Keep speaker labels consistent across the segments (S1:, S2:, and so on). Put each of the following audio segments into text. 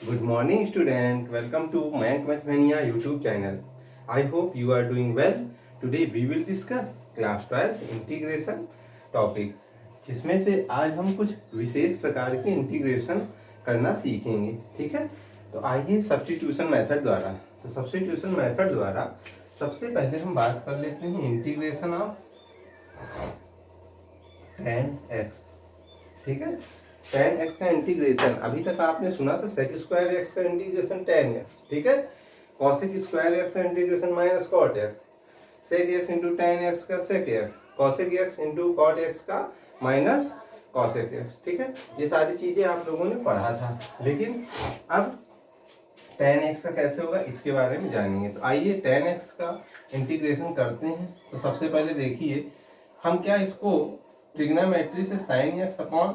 S1: Good morning, student. Welcome to Mayank Mathmania YouTube channel. I hope you are doing well. Today we will discuss class 12 integration topic, जिसमें से आज हम कुछ विशेष प्रकार के integration करना सीखेंगे। ठीक है, तो आइए सब्स्टिट्यूशन मेथड द्वारा। तो सब्स्टिट्यूशन मेथड द्वारा सबसे पहले हम बात कर लेते हैं इंटीग्रेशन ऑफ tan x। ठीक है, tan x का इंटीग्रेशन अभी तक आपने सुना था sec स्क्वायर x का इंटीग्रेशन tan x। ठीक है, cosec स्क्वायर x का integration minus cot x, sec x into tan x का sec x, cosec x into cot x का माइनस cosec x। ठीक है, ये सारी चीजें आप लोगों ने पढ़ा था, लेकिन अब tan x का कैसे होगा इसके बारे में जानेंगे। तो आइए tan x का इंटीग्रेशन करते हैं। तो सबसे पहले देखिए, हम क्या इसको ट्रिग्नोमेट्री से sin x upon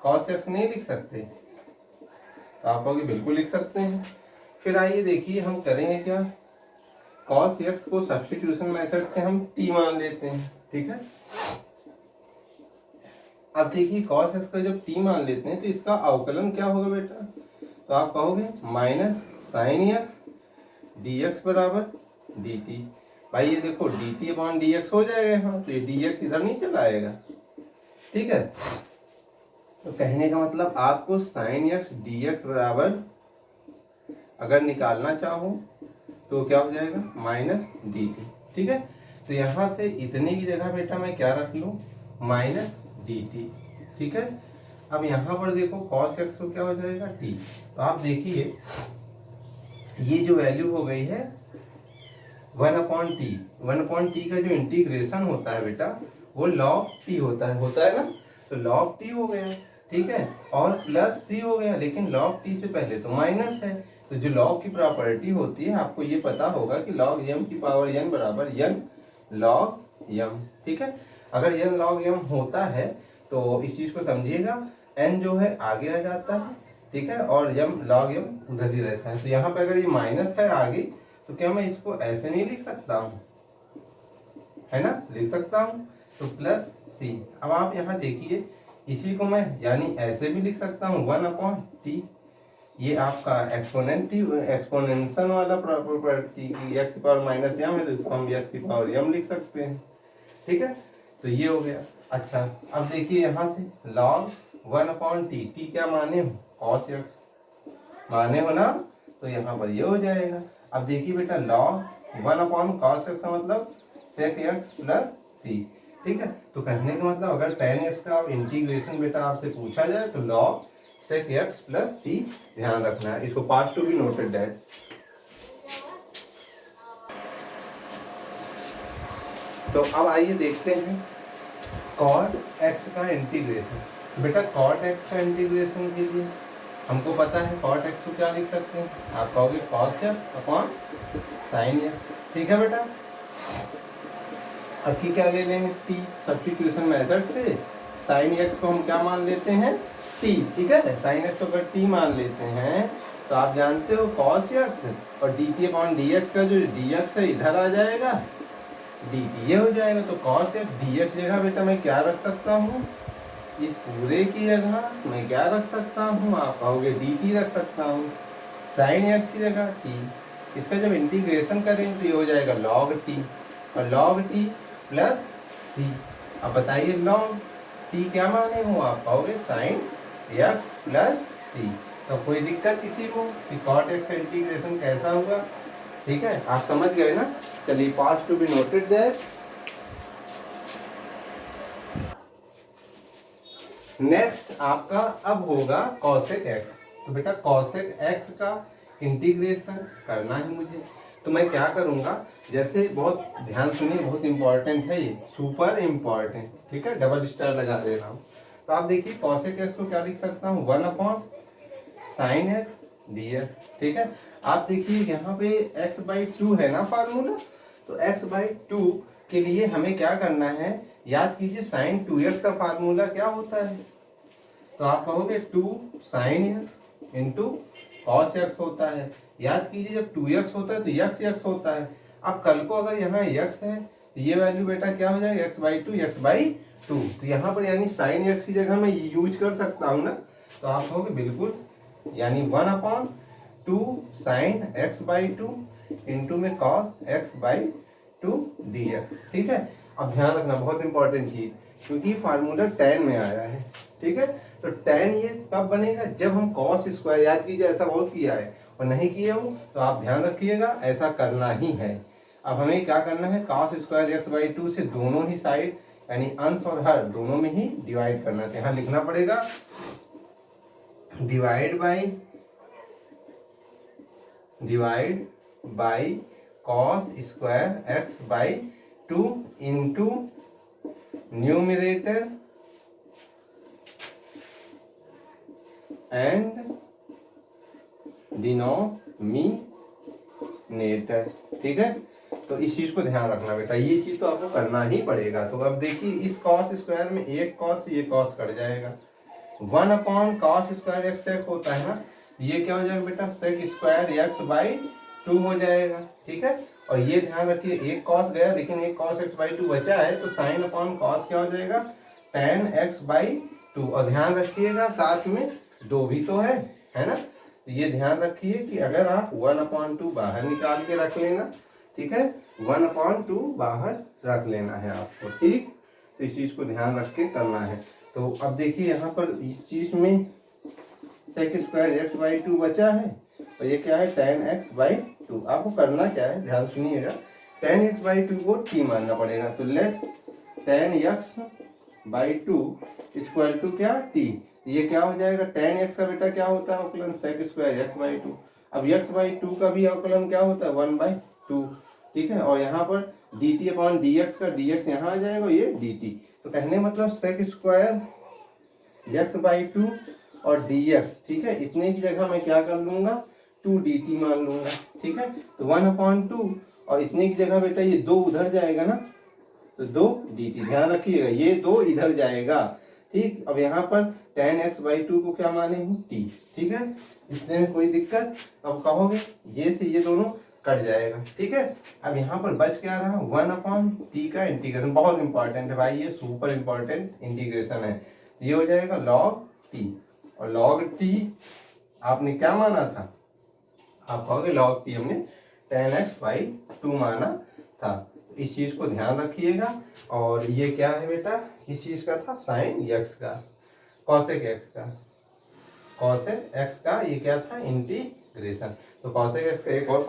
S1: cos x नहीं लिख सकते? तो आप कहोगे बिल्कुल लिख सकते हैं। फिर आइए देखिए हम करेंगे क्या, cos x को सब्स्टिट्यूशन मेथड से हम t मान लेते हैं। ठीक है, अब देखिए cos x का जब t मान लेते हैं तो इसका अवकलन क्या होगा बेटा? तो आप कहोगे माइनस साइन x dx बराबर dt। भाई ये देखो dt अपॉन dx हो जाएगा यहाँ, तो ये dx इधर नहीं चला आएगा। ठीक है, तो कहने का मतलब आपको साइन x dx बराबर अगर निकालना चाहो तो क्या हो जाएगा, माइनस dt। ठीक है, तो यहाँ से इतने की जगह बेटा मैं क्या रख लूँ, माइनस dt। ठीक है, अब यहाँ पर देखो cos x तो क्या हो जाएगा t। तो आप देखिए ये जो वैल्यू हो गई है 1/t। 1/t का जो इंटीग्रेशन होता है बेटा वो log t होता है ना, तो log t हो गया। ठीक है, और प्लस c हो गया, लेकिन log t से पहले तो माइनस है। तो जो log की प्रॉपर्टी होती है आपको ये पता होगा कि log m की पावर n बराबर n log m। ठीक है, अगर n log m होता है तो इस चीज को समझिएगा, n जो है आगे आ जाता है। ठीक है, और m log m उधर ही रहता है। तो यहाँ पे अगर ये माइनस है आगे, तो क्या मैं इसको ऐसे नहीं लिख सकता हूँ, है ना, लिख सकता हूँ। तो प्लस c। अब आप यहाँ देखिए, इसी को मैं यानी ऐसे भी लिख सकता हूँ 1/t। ये आपका एक्सपोनेंशियल वाला प्रॉपर्टी की x की पावर माइनस m है, तो इसको हम x की पावर m लिख सकते हैं। ठीक है, तो ये हो गया। अच्छा, अब देखिए यहाँ से log 1/t, t क्या माने हो, cos x माने हो ना, तो यहाँ पर ये हो जाएगा। अब देखिए बेटा log 1/cos x का मतलब sec x प्लस c। ठीक है, तो कहने का मतलब अगर tan x का इंटीग्रेशन बेटा आपसे पूछा जाए तो log sec x plus c ध्यान रखना है, इसको part to be noted that. तो अब आइए देखते हैं cot x का इंटीग्रेशन। बेटा cot x का इंटीग्रेशन के लिए हमको पता है cot x को क्या लिख सकते हैं, आप कहोगे cos x upon sin x। ठीक है बेटा, अब की क्या ले लेंगे, t। सब्स्टिट्यूशन मेथड से sin x को हम क्या मान लेते हैं, t। ठीक है, sin x को अगर t मान लेते हैं तो आप जानते हो cos x और dt अपॉन dx का जो dx है इधर आ जाएगा, dt ये हो जाएगा। तो cos x dx जगह बेटा मैं क्या रख सकता हूँ, इस पूरे की जगह मैं क्या रख सकता हूँ, आप कहोगे dt रख सकता हूँ। sin x की जगह t, इसका जब इंटीग्रेशन करेंगे तो ये हो जाएगा log t, और log t प्लस c। अब बताइए log t क्या माने हो, आप कहोगे sin x प्लस c। तो कोई दिक्कत किसी को कि cot x का इंटीग्रेशन कैसा होगा? ठीक है, आप समझ गए ना। चलिए part to be noted that. Next आपका अब होगा cosec x। तो बेटा cosec x का इंटीग्रेशन करना है मुझे, तो मैं क्या करूंगा, जैसे बहुत ध्यान सुनिए, बहुत इंपॉर्टेंट है ये, सुपर इंपॉर्टेंट। ठीक है, डबल स्टार लगा दे रहा हूँ। तो आप देखिए cosec x को क्या लिख सकता हूँ, 1/sin x dx। ठीक है, आप देखिए यहाँ पे x/2 है ना फार्मूला, तो x/2 के लिए हमें क्या करना है, याद कीजिए sin 2x का फार्मूला क्या होता है, तो आप कहोगे 2 sin x into cos x होता है। याद कीजिए जब 2x होता है तो x होता है। अब कल को अगर यहाँ x है तो ये वैल्यू बेटा क्या हो जाएगा, x/2। तो यहाँ पर यानी sin x की जगह मैं यूज कर सकता हूँ ना, तो आप कहोगे बिल्कुल, यानी 1/sin 2 sine x by two into में cos x by two D x. ठीक है, अब ध्यान रखना बहुत इंपॉर्टेंट चीज, क्योंकि फार्मूला tan में आया है। ठीक है, तो tan ये कब बनेगा, जब हम कॉस स्क्वायर, याद कीजिए ऐसा बहुत किया है और नहीं किए हो तो आप ध्यान रखिएगा, ऐसा करना ही है। अब हमें क्या करना है, cos square x by to से दोनों ही साइड यानी अंश और हर दोनों में ही डिवाइड करना है। यहाँ लिखना पड़ेगा divide by cos square x by two into numerator and denominator. ठीक है, तो इस चीज को ध्यान रखना बेटा, ये चीज तो आपको करना ही पड़ेगा। तो अब देखिए इस कॉस स्क्वायर में एक कॉस से ये कॉस कट जाएगा, 1 upon cos square x sec होता है ना, ये क्या हो जाएगा बेटा, sec square x by two हो जाएगा। ठीक है, और ये ध्यान रखिए एक कॉस गया लेकिन एक कॉस एक्स बाई टू बचा है, तो साइन अपॉन कॉस क्या हो जाएगा, tan एक्स बाई टू। और ध्यान रखिएगा साथ में दो भी तो है ना, तो ये ध्यान रखिए कि अगर आप 1/2 बाहर निकाल के रख लेना। ठीक है, 1/2 बाहर रख लेना है आपको। ठीक, तो इस चीज को ध्यान रख के करना है। तो अब देखिए यहाँ पर इस चीज में sec square x by two बचा है और ये क्या है, tan एक्स बाई टू। आपको करना क्या है, ध्यान सुनिएगा, tan एक्स बाई टू को t मानना पड़ेगा। तो let tan x by two equal to क्या, t। ये क्या हो जाएगा, tan x का बेटा क्या होता है अवकलन, sec square x by two. अब x बाई टू का भी अवकलन क्या होता है, 1/2। ठीक है, और यहाँ पर dt अपॉन dx का dx यहाँ आ जाएगा, ये dt। तो कहने मतलब sec square x by two और dx। ठीक है, इतने की जगह मैं क्या कर लूंगा, 2 dt मान लूंगा। ठीक है, तो 1/2 और इतने की जगह बेटा ये 2 उधर जाएगा ना, तो 2 dt। ध्यान रखिएगा ये 2 इधर जाएगा। ठीक, अब यहाँ पर tan एक्स बाई टू को क्या माने हूँ, t। ठीक है, इसने में कोई दिक्कत, अब कहोगे ये से ये दोनों कट जाएगा। ठीक है, अब यहाँ पर बच क्या रहा, 1/t का इंटीग्रेशन। बहुत इंपॉर्टेंट है भाई, ये सुपर इंपॉर्टेंट इंटीग्रेशन है। ये हो जाएगा log t, और log t आपने क्या माना था, आप कहोगे log t हमने tan एक्स बाई टू माना था। इस चीज को ध्यान रखिएगा। और ये क्या है बेटा, किस चीज का था, साइन एक्स का, कॉसेक एक्स का, कॉसेक एक्स का ये क्या था, इंटीग्रेशन। तो कॉसेक एक्स का एक और